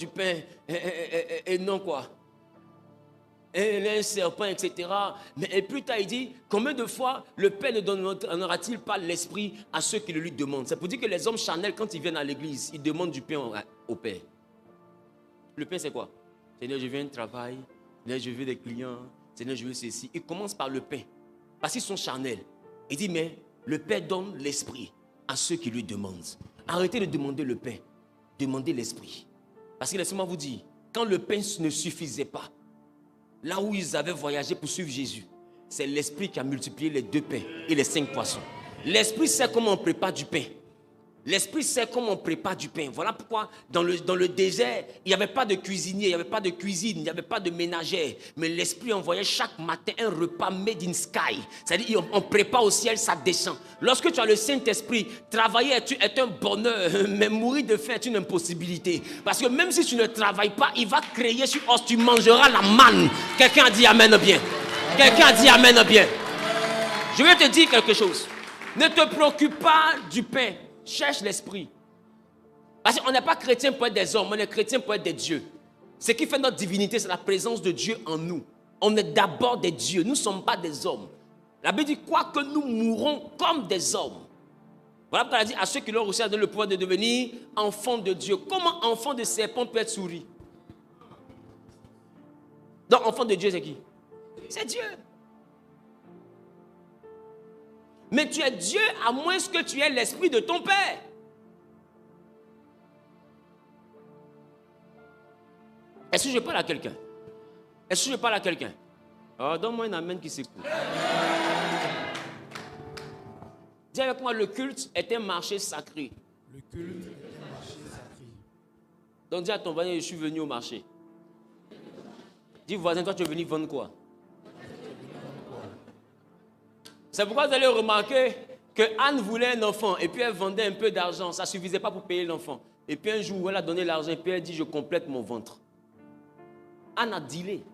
du pain et non quoi. Et un serpent, etc. Mais et plus tard, il dit, combien de fois le Père ne donnera-t-il pas l'esprit à ceux qui le lui demandent? C'est pour dire que les hommes charnels, quand ils viennent à l'église, ils demandent du pain au Père. Le pain, c'est quoi? Seigneur, je veux un travail. Seigneur, je veux des clients. Seigneur, je veux ceci. Ils commencent par le pain. Parce qu'ils sont charnels. Il dit, mais le Père donne l'esprit à ceux qui lui demandent. Arrêtez de demander le pain. Demandez l'esprit. Parce que laissez-moi vous dire, quand le pain ne suffisait pas, là où ils avaient voyagé pour suivre Jésus, c'est l'esprit qui a multiplié les 2 pains et les 5 poissons. L'esprit sait comment on prépare du pain. L'esprit sait comment on prépare du pain. Voilà pourquoi dans le désert, il n'y avait pas de cuisinier, il n'y avait pas de cuisine, il n'y avait pas de ménagère. Mais l'esprit envoyait chaque matin un repas made in sky. C'est-à-dire on prépare au ciel, ça descend. Lorsque tu as le Saint-Esprit, travailler est un bonheur, mais mourir de faim est une impossibilité. Parce que même si tu ne travailles pas, il va créer sur os, tu mangeras la manne. Quelqu'un a dit amen bien. Quelqu'un a dit amen bien. Je vais te dire quelque chose. Ne te préoccupe pas du pain. Cherche l'esprit. Parce qu'on n'est pas chrétien pour être des hommes, on est chrétien pour être des dieux. Ce qui fait notre divinité, c'est la présence de Dieu en nous. On est d'abord des dieux, nous ne sommes pas des hommes. La Bible dit, quoique nous mourrons comme des hommes. Voilà pourquoi elle a dit à ceux qui l'ont reçu le pouvoir de devenir enfants de Dieu. Comment enfant de serpent peut être souris? Donc enfant de Dieu, c'est qui? C'est Dieu. Mais tu es Dieu à moins que tu aies l'esprit de ton Père. Est-ce que je parle à quelqu'un? Est-ce que je parle à quelqu'un? Oh, donne-moi un amen qui s'écoute. Dis avec moi, le culte est un marché sacré. Le culte est un marché sacré. Donc dis à ton voisin, je suis venu au marché. Dis voisin, toi tu es venu vendre quoi? C'est pourquoi vous allez remarquer que Anne voulait un enfant et puis elle vendait un peu d'argent. Ça ne suffisait pas pour payer l'enfant. Et puis un jour, elle a donné l'argent et puis elle dit, je complète mon ventre. Anne a dealé.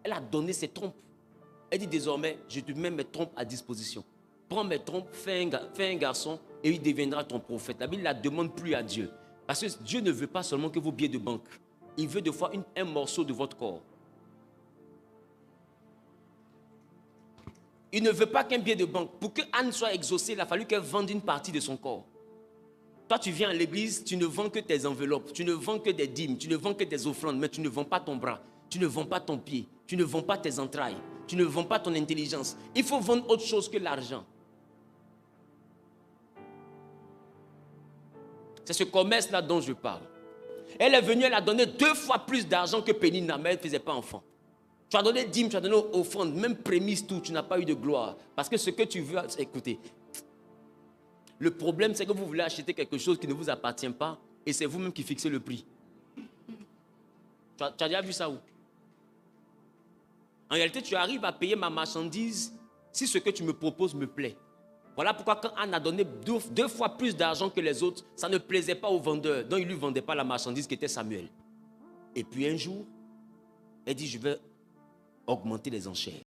Elle a donné ses trompes. Elle dit désormais, je te mets mes trompes à disposition. Prends mes trompes, fais un garçon et il deviendra ton prophète. La Bible ne la demande plus à Dieu. Parce que Dieu ne veut pas seulement que vos billets de banque. Il veut des fois un morceau de votre corps. Il ne veut pas qu'un billet de banque. Pour que Anne soit exaucée, il a fallu qu'elle vende une partie de son corps. Toi, tu viens à l'église, tu ne vends que tes enveloppes, tu ne vends que des dîmes, tu ne vends que tes offrandes, mais tu ne vends pas ton bras, tu ne vends pas ton pied, tu ne vends pas tes entrailles, tu ne vends pas ton intelligence. Il faut vendre autre chose que l'argent. C'est ce commerce-là dont je parle. Elle est venue, elle a donné 2 fois plus d'argent que Pénina, mais elle ne faisait pas enfant. Tu as donné dîmes, tu as donné offrandes, même prémices, tout, tu n'as pas eu de gloire. Parce que ce que tu veux, écoutez, le problème c'est que vous voulez acheter quelque chose qui ne vous appartient pas et c'est vous-même qui fixez le prix. Tu as déjà vu ça où? En réalité, tu arrives à payer ma marchandise si ce que tu me proposes me plaît. Voilà pourquoi quand Anne a donné 2 fois plus d'argent que les autres, ça ne plaisait pas au vendeur. Donc il ne lui vendait pas la marchandise qui était Samuel. Et puis un jour, elle dit, je vais augmenter les enchères.